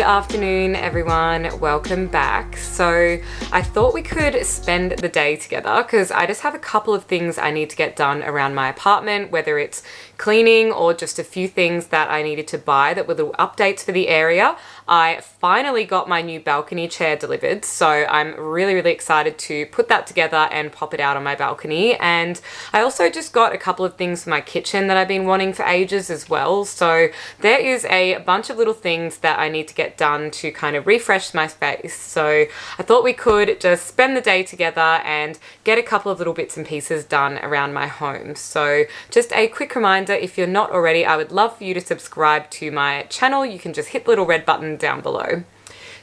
Good afternoon, everyone. Welcome back. So I thought we could spend the day together because I just have a couple of things I need to get done around my apartment, whether it's cleaning or just a few things that I needed to buy that were little updates for the area. I finally got my new balcony chair delivered, so I'm really excited to put that together and pop it out on my balcony. And I also just got a couple of things for my kitchen that I've been wanting for ages as well. So there is a bunch of little things that I need to get done to kind of refresh my space. So I thought we could just spend the day together and get a couple of little bits and pieces done around my home. So just a quick reminder, if you're not already, I would love for you to subscribe to my channel. You can just hit the little red button down below.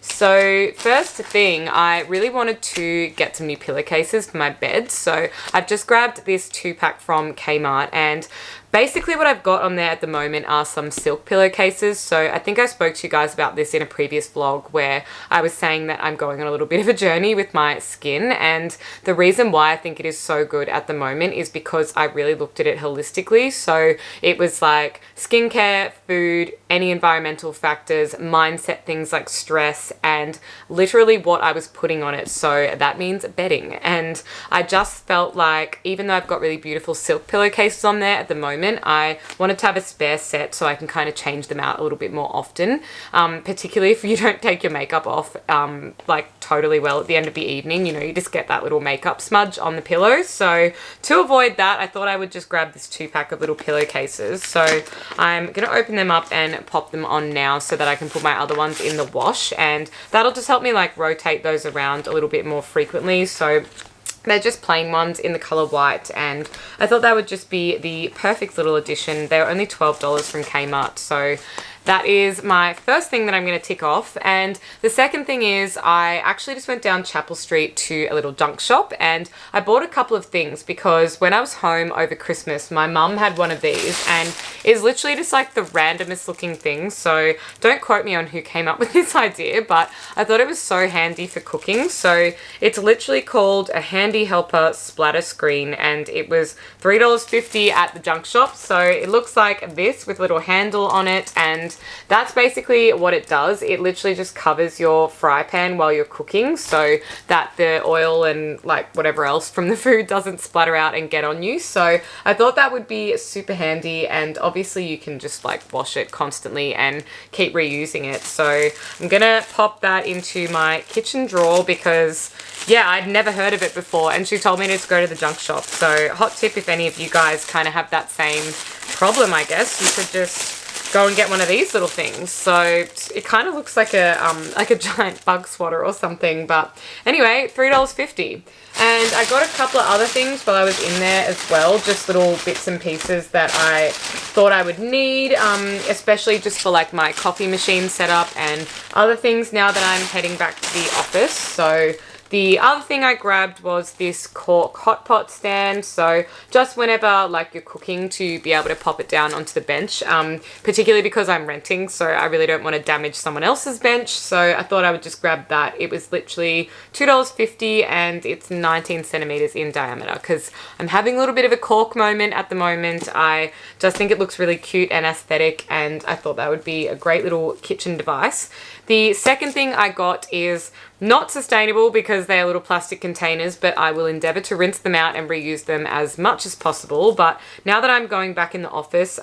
So first thing, I really wanted to get some new pillowcases for my bed. So I've just grabbed this 2-pack from Kmart, and basically what I've got on there at the moment are some silk pillowcases. So I think I spoke to you guys about this in a previous vlog where I was saying that I'm going on a little bit of a journey with my skin, and the reason why I think it is so good at the moment is because I really looked at it holistically. So it was like skincare, food, any environmental factors, mindset things like stress, and literally what I was putting on it. So that means bedding. And I just felt like even though I've got really beautiful silk pillowcases on there at the moment, I wanted to have a spare set so I can kind of change them out a little bit more often, particularly if you don't take your makeup off like totally well at the end of the evening. You know, you just get that little makeup smudge on the pillow. So to avoid that, I thought I would just grab this 2-pack of little pillowcases. So I'm going to open them up and pop them on now so that I can put my other ones in the wash, and that'll just help me like rotate those around a little bit more frequently. So they're just plain ones in the color white, and I thought that would just be the perfect little addition. They're only $12 from Kmart, so that is my first thing that I'm going to tick off. And the second thing is I actually just went down Chapel Street to a little junk shop, and I bought a couple of things because when I was home over Christmas, my mum had one of these, and it's literally just like the randomest looking thing. So don't quote me on who came up with this idea, but I thought it was so handy for cooking. So it's literally called a Handy Helper Splatter Screen, and it was $3.50 at the junk shop. So it looks like this with a little handle on it, and that's basically what it does. It literally just covers your fry pan while you're cooking so that the oil and like whatever else from the food doesn't splatter out and get on you. So I thought that would be super handy, and obviously you can just like wash it constantly and keep reusing it. So I'm gonna pop that into my kitchen drawer because yeah, I'd never heard of it before, and she told me to just go to the junk shop. So hot tip, if any of you guys kind of have that same problem, I guess you could just go and get one of these little things. So it kind of looks like a giant bug swatter or something, but anyway, $3.50. And I got a couple of other things while I was in there as well, just little bits and pieces that I thought I would need, especially just for like my coffee machine setup and other things now that I'm heading back to the office. So the other thing I grabbed was this cork hot pot stand. So just whenever like you're cooking, to be able to pop it down onto the bench, particularly because I'm renting, so I really don't want to damage someone else's bench. So I thought I would just grab that. It was literally $2.50, and it's 19 centimeters in diameter because I'm having a little bit of a cork moment at the moment. I just think it looks really cute and aesthetic, and I thought that would be a great little kitchen device. The second thing I got is not sustainable because they are little plastic containers, but I will endeavor to rinse them out and reuse them as much as possible. But now that I'm going back in the office,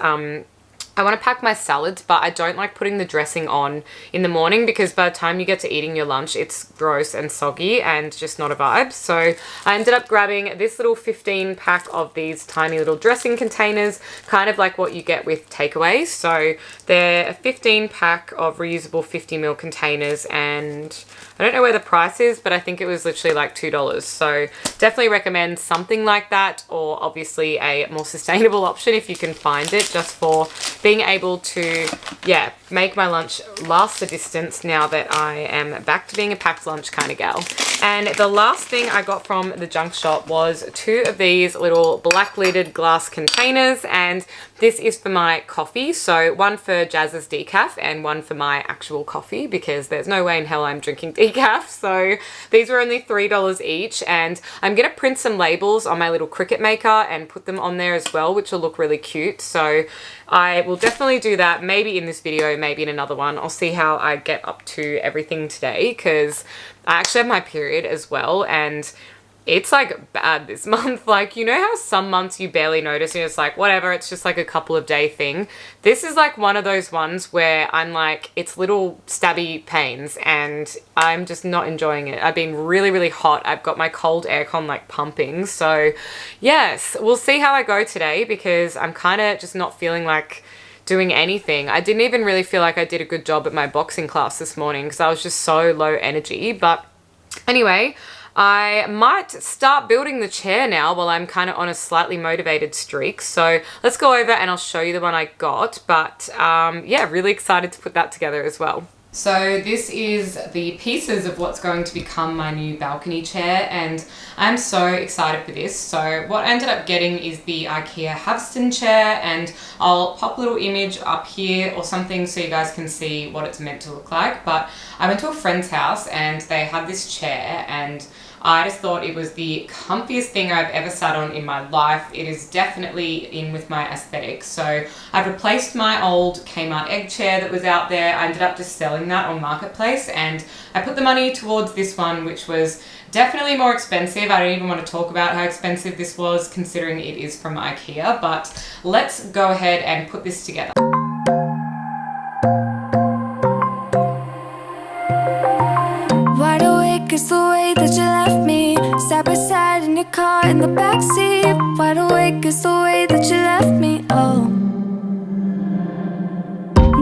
I want to pack my salads, but I don't like putting the dressing on in the morning because by the time you get to eating your lunch, it's gross and soggy and just not a vibe. So I ended up grabbing this little 15-pack of these tiny little dressing containers, kind of like what you get with takeaways. So they're a 15-pack of reusable 50ml containers, and I don't know where the price is, but I think it was literally like $2. So definitely recommend something like that, or obviously a more sustainable option if you can find it, just for being able to, yeah, make my lunch last the distance now that I am back to being a packed lunch kind of gal. And the last thing I got from the junk shop was 2 of these little black lidded glass containers, and this is for my coffee. So one for Jazz's decaf and one for my actual coffee, because there's no way in hell I'm drinking decaf. So these were only $3 each, and I'm going to print some labels on my little Cricut maker and put them on there as well, which will look really cute. So I will definitely do that, maybe in this video, maybe in another one. I'll see how I get up to everything today, because I actually have my period as well, and it's like bad this month. Like, you know how some months you barely notice and it's like, whatever, it's just like a couple of day thing. This is like one of those ones where I'm like, it's little stabby pains and I'm just not enjoying it. I've been really, really hot. I've got my cold aircon like pumping. So yes, we'll see how I go today, because I'm kind of just not feeling like doing anything. I didn't even really feel like I did a good job at my boxing class this morning because I was just so low energy. But anyway, I might start building the chair now while I'm kind of on a slightly motivated streak. So let's go over and I'll show you the one I got. But yeah, really excited to put that together as well. So this is the pieces of what's going to become my new balcony chair, and I'm so excited for this. So what I ended up getting is the Ikea Havston chair, and I'll pop a little image up here or something so you guys can see what it's meant to look like. But I went to a friend's house and they had this chair, and I just thought it was the comfiest thing I've ever sat on in my life. It is definitely in with my aesthetic. So I've replaced my old Kmart egg chair that was out there. I ended up just selling that on Marketplace, and I put the money towards this one, which was definitely more expensive. I don't even want to talk about how expensive this was, considering it is from Ikea. But let's go ahead and put this together. Wide awake is the way that you left me, side by side in your car in the backseat. Wide awake is the way that you left me, oh.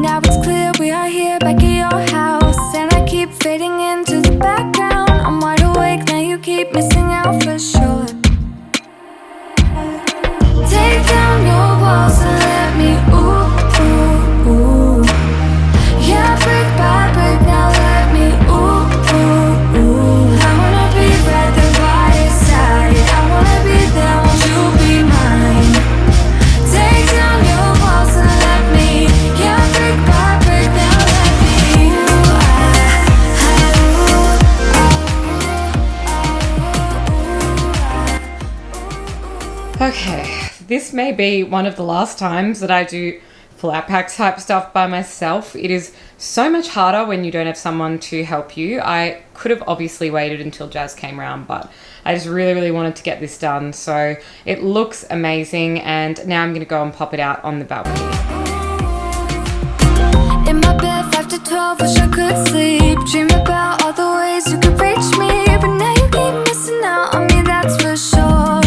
Now it's clear we are here back at your house, and I keep fading into the background. I'm wide awake, now you keep missing out for sure. Take down your walls and let me, ooh, ooh, ooh. Yeah, brick by brick, now let me, ooh, ooh, ooh. I wanna be right there by your side, I wanna be there, won't you be mine? Take down your walls and let me, yeah, brick by brick, now let me, Okay, this may be one of the last times that I do flat pack type stuff by myself. It is so much harder when you don't have someone to help you. I could have obviously waited until Jazz came around, but I just really, really wanted to get this done. So it looks amazing, and now I'm going to go and pop it out on the balcony. in my bed 5 to 12, wish I could sleep. Dream about all the ways you could reach me, but now you keep missing out on me, that's for sure.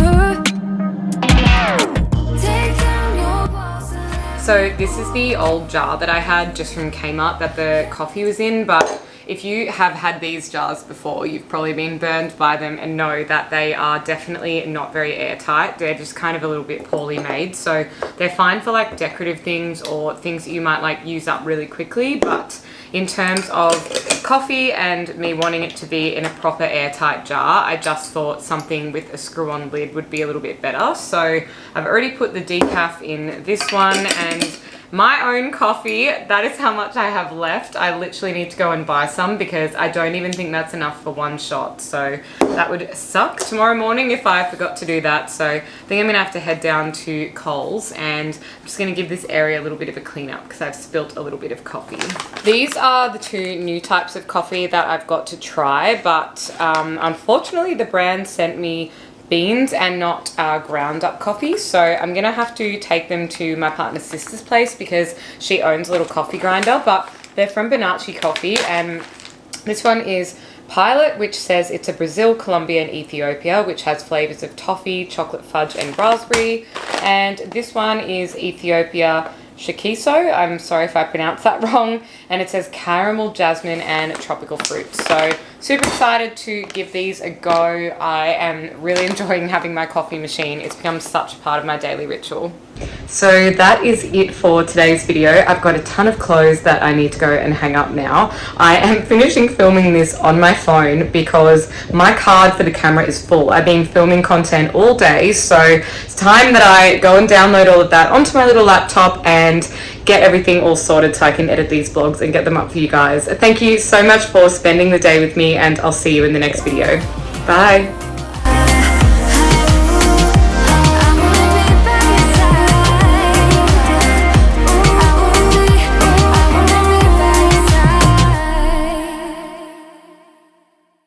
Take down your walls and let So this is the old jar that I had just from Kmart that the coffee was in, but if you have had these jars before, you've probably been burned by them and know that they are definitely not very airtight. They're just kind of a little bit poorly made. So they're fine for like decorative things or things that you might like use up really quickly. But in terms of coffee and me wanting it to be in a proper airtight jar, I just thought something with a screw-on lid would be a little bit better. So I've already put the decaf in this one, and my own coffee, that is how much I have left. I literally need to go and buy some because I don't even think that's enough for one shot. So that would suck tomorrow morning if I forgot to do that. So I think I'm gonna have to head down to Coles, and I'm just gonna give this area a little bit of a clean up because I've spilt a little bit of coffee. These are the two new types of coffee that I've got to try, but unfortunately the brand sent me beans and not ground up coffee, so I'm gonna have to take them to my partner's sister's place because she owns a little coffee grinder. But they're from Bonacci Coffee, and this one is Pilot, which says it's a Brazil, Colombia and Ethiopia, which has flavors of toffee, chocolate fudge and raspberry. And this one is Ethiopia Shikiso, I'm sorry if I pronounced that wrong, and it says caramel, jasmine and tropical fruit. So super excited to give these a go. I am really enjoying having my coffee machine. It's become such a part of my daily ritual. So that is it for today's video. I've got a ton of clothes that I need to go and hang up now. I am finishing filming this on my phone because my card for the camera is full. I've been filming content all day, so it's time that I go and download all of that onto my little laptop and get everything all sorted so I can edit these vlogs and get them up for you guys. Thank you so much for spending the day with me, and I'll see you in the next video. Bye.